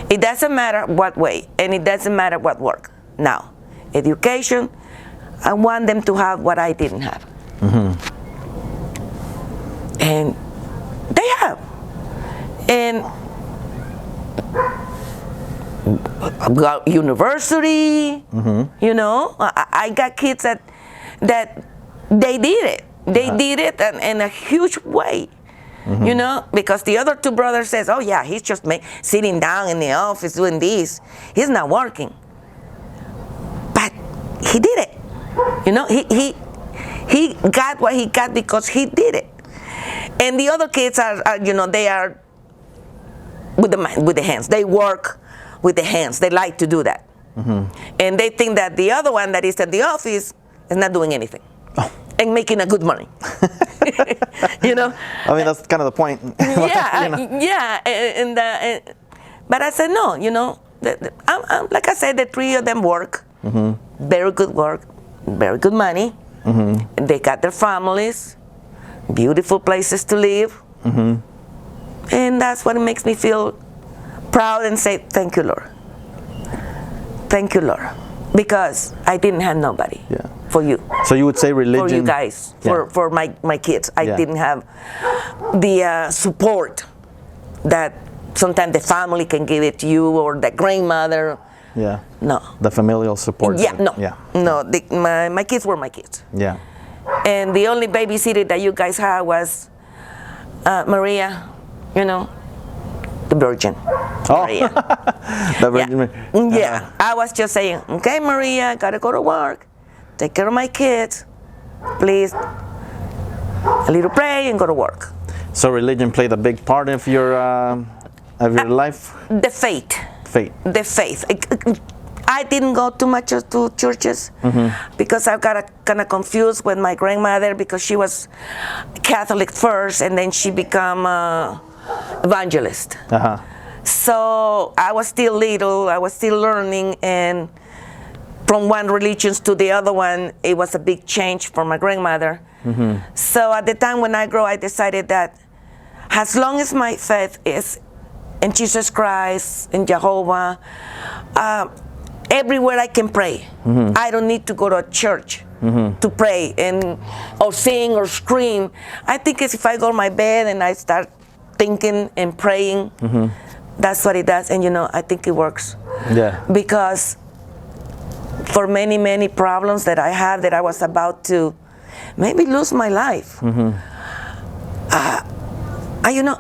It doesn't matter what way, and it doesn't matter what work. Now, education, I want them to have what I didn't have. And they have. And got university, you know, I got kids that they did it. They did it in a huge way. You know, because the other two brothers says, oh yeah, he's just sitting down in the office doing this. He's not working. But he did it. You know, he got what he got because he did it. And the other kids are you know, they are with the hands. They work with the hands. They like to do that. And they think that the other one that is at the office is not doing anything. And making a good money. You know? I mean, that's kind of the point. Yeah, You know? yeah. But I said, no, you know, like I said, the three of them work. Very good work, very good money. They got their families, beautiful places to live. And that's what makes me feel proud and say, thank you, Lord. Thank you, Lord. Because I didn't have nobody for you. So you would say religion... For you guys, for my kids. I didn't have the support that sometimes the family can give it to you, or the grandmother. Yeah. No. The familial support. Yeah, no. Yeah. No, my kids were my kids. Yeah. And the only babysitter that you guys had was Maria, you know, the Virgin. Oh, Maria. the Virgin. Yeah, I was just saying, okay, Maria, gotta go to work, take care of my kids, please, a little pray and go to work. So religion played a big part of your life? The faith. Faith. The faith. I didn't go too much to churches because I got kind of confused with my grandmother because she was Catholic first and then she became evangelist. So I was still little, I was still learning, and from one religion to the other one, it was a big change for my grandmother. So at the time when I grew, I decided that as long as my faith is in Jesus Christ, in Jehovah, everywhere I can pray. I don't need to go to a church to pray or sing or scream. I think it's if I go to my bed and I start thinking and praying, that's what it does. And you know, I think it works. Yeah. Because for many, many problems that I had, that I was about to maybe lose my life. You know,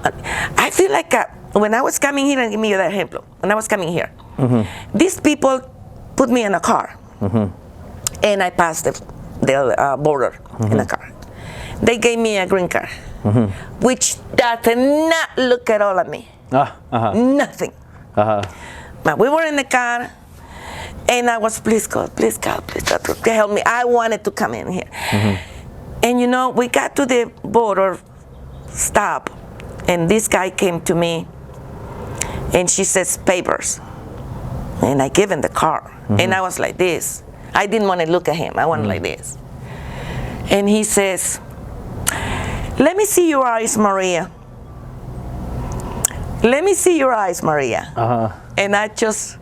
I feel like when I was coming here, and give me that example, when I was coming here, these people put me in a car, and I passed the border in a car. They gave me a green card, which does not look at all at me. Nothing. But we were in the car, and I was, please God, please God, please God, to help me. I wanted to come in here. And you know, we got to the border stop, and this guy came to me, and she says, papers. And I gave him the car. And I was like this. I didn't want to look at him. I wanted like this. And he says, let me see your eyes, Maria. Let me see your eyes, Maria. And I just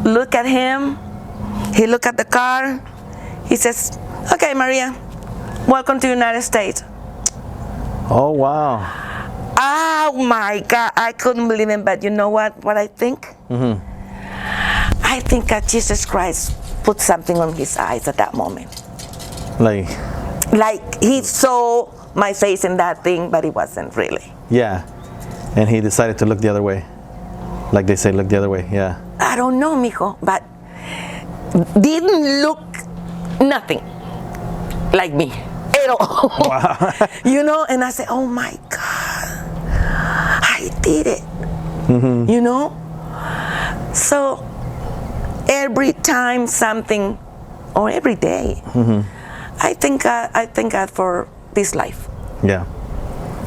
look at him. He looked at the car. He says, okay, Maria, welcome to the United States. Oh, wow. Oh my God, I couldn't believe it. But you know what I think? I think that Jesus Christ put something on his eyes at that moment. Like he saw my face in that thing, but it wasn't really. Yeah. And he decided to look the other way. Like they say, look the other way, yeah. I don't know, mijo, but didn't look nothing like me at all. Wow. You know, and I said, oh my God, I did it. You know? So every time something, or every day, I thank God for this life. Yeah.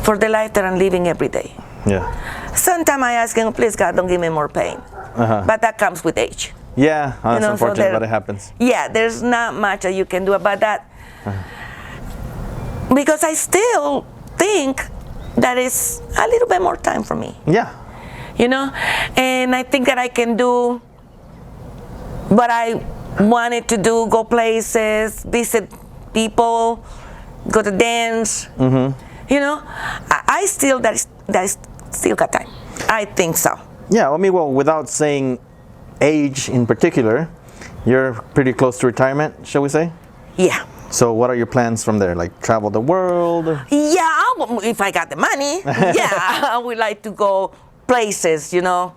For the life that I'm living every day. Yeah. Sometimes I ask him, please God, don't give me more pain. But that comes with age. Yeah, that's unfortunate, but it happens. Yeah, there's not much that you can do about that. Because I still think that is a little bit more time for me. Yeah. You know? And I think that I can do what I wanted to do, go places, visit people, go to dance. You know? I still got time. I think so. Yeah, I mean, well, without saying age in particular, you're pretty close to retirement, shall we say? Yeah. So what are your plans from there? Like travel the world? Yeah, if I got the money, yeah, I would like to go places, you know.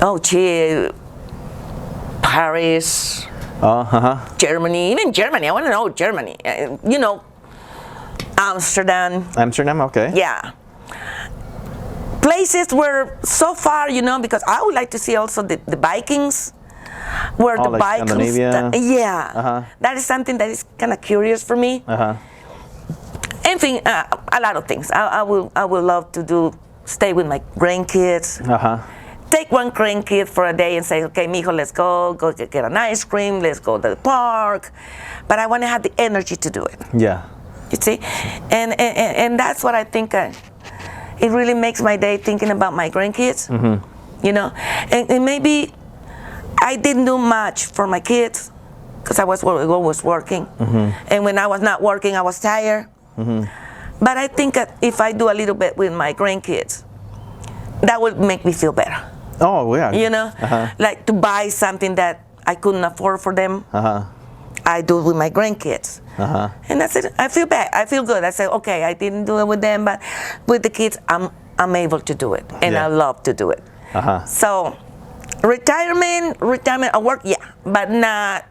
Oh, gee, Paris, Germany, even Germany. I want to know Germany. You know, Amsterdam. Amsterdam, okay. Yeah. Places where so far, you know, because I would like to see also the Vikings. Where the like Vikings, Scandinavia. that is something that is kind of curious for me. Anything, a lot of things. I would love to stay with my grandkids. Take one grandkid for a day and say, okay, mijo, let's go get an ice cream, let's go to the park. But I want to have the energy to do it. Yeah. You see, and that's what I think. It really makes my day thinking about my grandkids. You know, and maybe I didn't do much for my kids because I was always working. And when I was not working, I was tired. But I think that if I do a little bit with my grandkids, that would make me feel better. Oh, yeah. You know, like to buy something that I couldn't afford for them. I do it with my grandkids. And that's it. I feel bad. I feel good. I say, okay, I didn't do it with them, but with the kids, I'm able to do it. And I love to do it. So retirement, I work, yeah, but not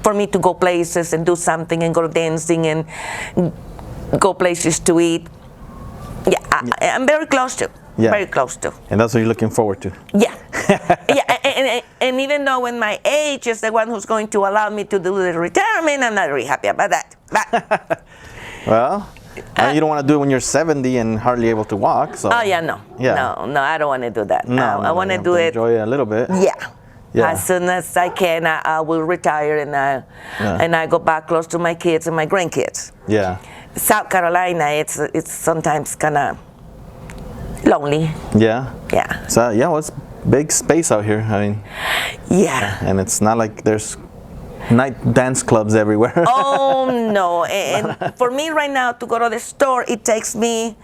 for me to go places and do something and go dancing and go places to eat. Yeah, I'm very close to. Yeah. Very close to. And that's what you're looking forward to. Yeah. And even though when my age is the one who's going to allow me to do the retirement, I'm not really happy about that. But well, you don't want to do it when you're 70 and hardly able to walk. So. Oh, yeah, no. No, I don't want to do that. No, I want to do it. Enjoy it a little bit. Yeah. As soon as I can, I will retire and I go back close to my kids and my grandkids. Yeah. South Carolina, it's sometimes kind of lonely. Yeah. Yeah. So well, it's big space out here. I mean. Yeah. And it's not like there's night dance clubs everywhere. Oh no! And for me right now to go to the store, it takes me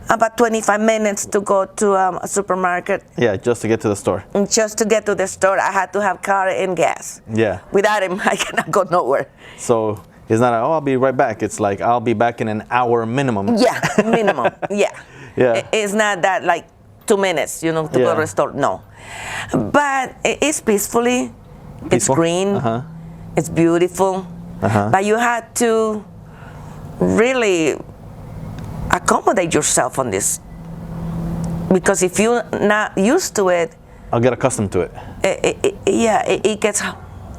about 25 minutes to go to a supermarket. Yeah, just to get to the store. And just to get to the store, I had to have car and gas. Yeah. Without him, I cannot go nowhere. So it's not like, oh, I'll be right back. It's like, I'll be back in an hour minimum. Yeah, minimum. Yeah. Yeah. It's not that like 2 minutes, you know, to go to the store. No. But it's peacefully. It's green. It's beautiful. But you had to really accommodate yourself on this. Because if you're not used to it, I'll get accustomed to it. It gets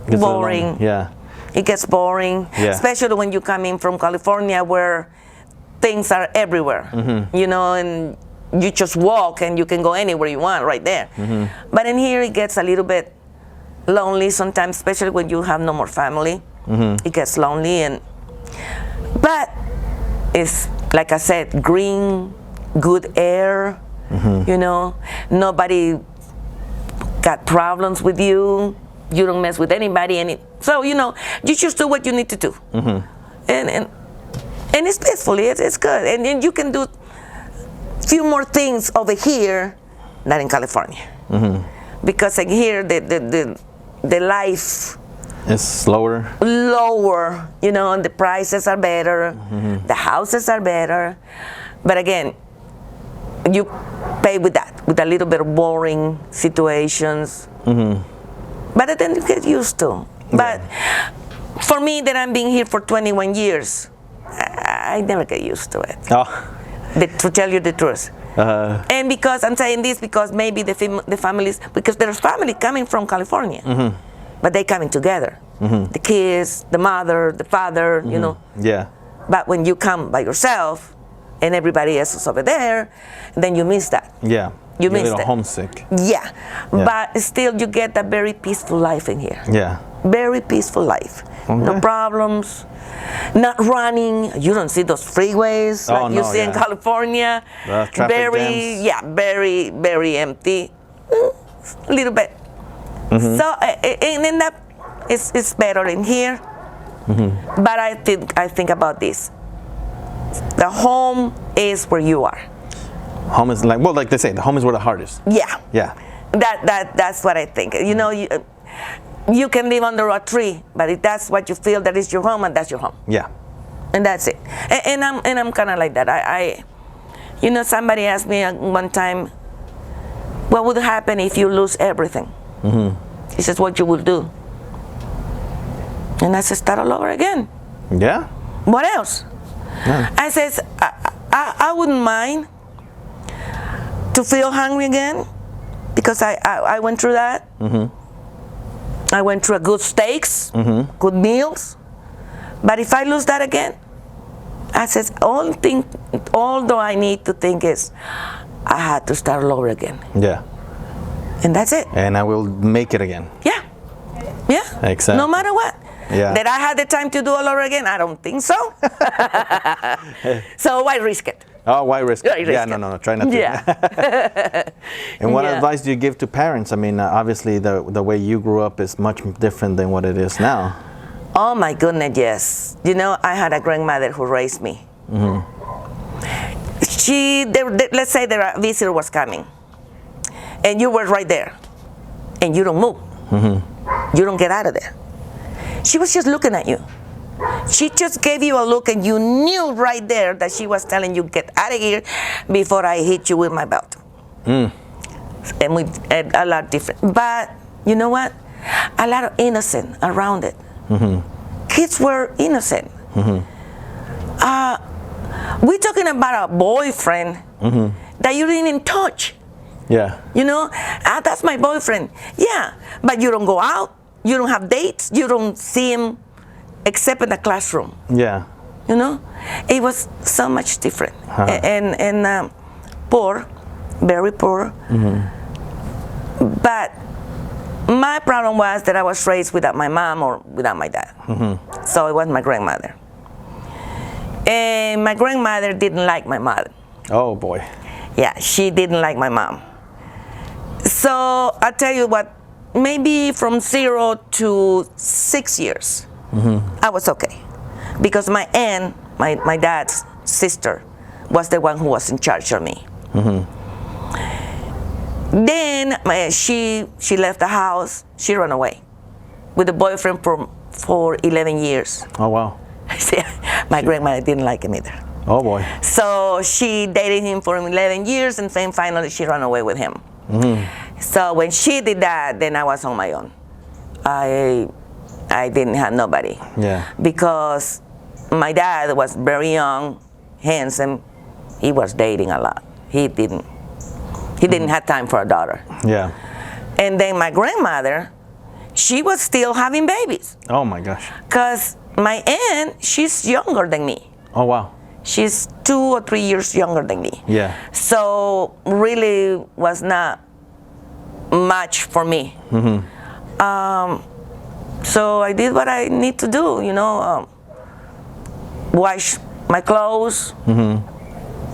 boring. Yeah. It gets boring, especially when you come in from California where things are everywhere, you know, and you just walk and you can go anywhere you want right there. But in here it gets a little bit lonely sometimes, especially when you have no more family. It gets lonely, but it's, like I said, green, good air, you know, nobody got problems with you. You don't mess with anybody, so you know you just do what you need to do, and it's peaceful. It's good, and then you can do few more things over here than in California, because in here the life is lower, you know, and the prices are better, the houses are better, but again, you pay with that, with a little bit of boring situations. But then you get used to. But for me, that I'm being here for 21 years, I never get used to it. To tell you the truth. And because I'm saying this, because maybe the families, because there's family coming from California, but they coming together. The kids, the mother, the father, you know. Yeah. But when you come by yourself, and everybody else is over there, then you miss that. Yeah. You miss a little it. homesick. Yeah, but still you get a very peaceful life in here. Yeah. Very peaceful life. Okay. No problems. Not running. You don't see those freeways like you see in California. Traffic jams. Very, very empty. A little bit. So and then that it's better in here. But I think about this. The home is where you are. Home is like they say, the home is where the heart is. Yeah. Yeah. That's what I think. You know, you can live under a tree, but if that's what you feel that is your home, and that's your home. Yeah. And that's it. And I'm kind of like that. I somebody asked me one time, what would happen if you lose everything? He says, what you will do? And I said, start all over again. Yeah. What else? Yeah. I says, I wouldn't mind to feel hungry again, because I went through that. I went through a good steaks, good meals. But if I lose that again, I says, although I need to think is, I had to start all over again. Yeah. And that's it. And I will make it again. Yeah. Yeah. Exactly. No matter what. Yeah. That I had the time to do all over again? I don't think so. So why risk it? Oh, why risk it? Why risk Yeah, it? no, try not to. Yeah. And what Yeah. advice do you give to parents? I mean, obviously the way you grew up is much different than what it is now. Oh my goodness, yes. I had a grandmother who raised me. Let's say a visitor was coming, and you were right there, and you don't move. You don't get out of there. She was just looking at you. She just gave you a look, and you knew right there that she was telling you, get out of here before I hit you with my belt. And we had a lot different. But you know what? A lot of innocent around it. Kids were innocent. We're talking about a boyfriend that you didn't even touch. Yeah. That's my boyfriend. Yeah, but you don't go out. You don't have dates. You don't see him except in the classroom. Yeah. It was so much different. And poor, very poor. But my problem was that I was raised without my mom or without my dad. So it was my grandmother. And my grandmother didn't like my mother. Oh boy. Yeah, she didn't like my mom. So I'll tell you what, maybe from 0 to 6 years, I was okay. Because my aunt, my dad's sister, was the one who was in charge of me. Then she left the house. She ran away with a boyfriend for 11 years. Oh wow. My grandmother didn't like him either. Oh boy. So she dated him for 11 years, and then finally she ran away with him. So when she did that, then I was on my own. I didn't have nobody. Yeah. Because my dad was very young, handsome. He was dating a lot. He didn't have time for a daughter. Yeah. And then my grandmother, she was still having babies. Oh my gosh. Because my aunt, she's younger than me. Oh wow. She's 2 or 3 years younger than me. Yeah. So really was not much for me. So I did what I need to do, wash my clothes,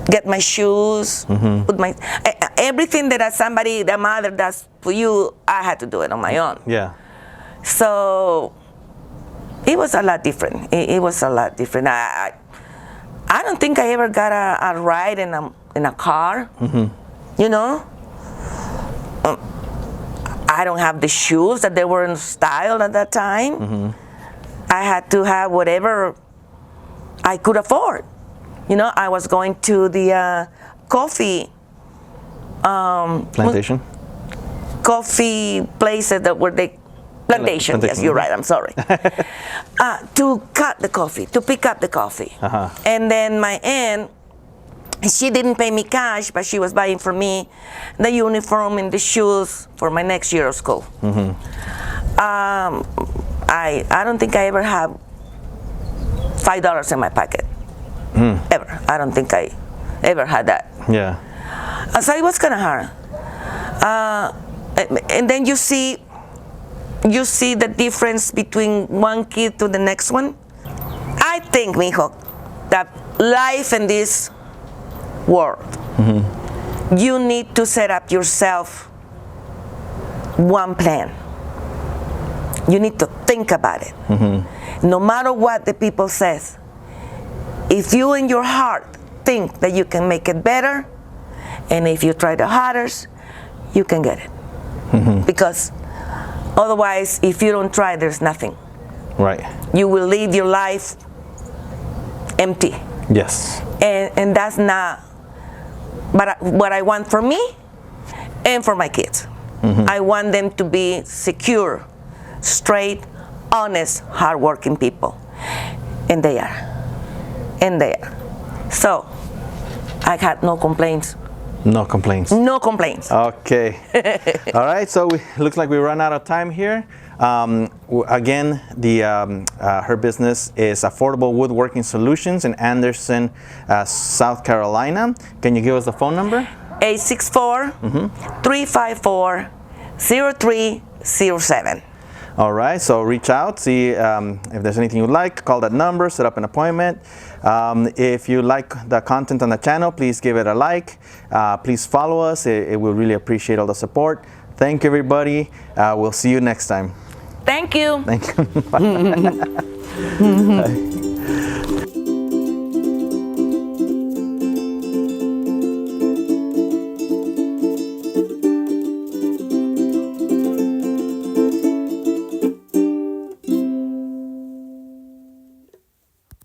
get my shoes, put my everything that the mother does for you, I had to do it on my own. Yeah. So it was a lot different. It was a lot different. I don't think I ever got a ride in a car. I don't have the shoes that they were in style at that time. I had to have whatever I could afford. I was going to the coffee Plantation. Coffee places that were the plantation. Yes, you're right. I'm sorry. To cut the coffee, to pick up the coffee, and then my aunt, she didn't pay me cash, but she was buying for me the uniform and the shoes for my next year of school. I don't think I ever had $5 in my pocket. Ever. I don't think I ever had that. Yeah. So it was kind of hard. And then you see the difference between one kid to the next one. I think, mijo, that life in this world, you need to set up yourself one plan. You need to think about it. No matter what the people says, if you in your heart think that you can make it better, and if you try the hardest, you can get it. Because Otherwise, if you don't try, there's nothing. Right. You will live your life empty. Yes. And that's not what I want for me and for my kids. I want them to be secure, straight, honest, hardworking people. And they are. And they are. So, I had no complaints. No complaints. No complaints. Okay. All right. So looks like we run out of time here. Again, her business is Affordable Woodworking Solutions in Anderson, South Carolina. Can you give us the phone number? 864-354-0307. All right, so reach out, see if there's anything you'd like, call that number, set up an appointment. If you like the content on the channel, please give it a like. Please follow us. It will really appreciate all the support. Thank you, everybody. We'll see you next time. Thank you. Thank you. Bye.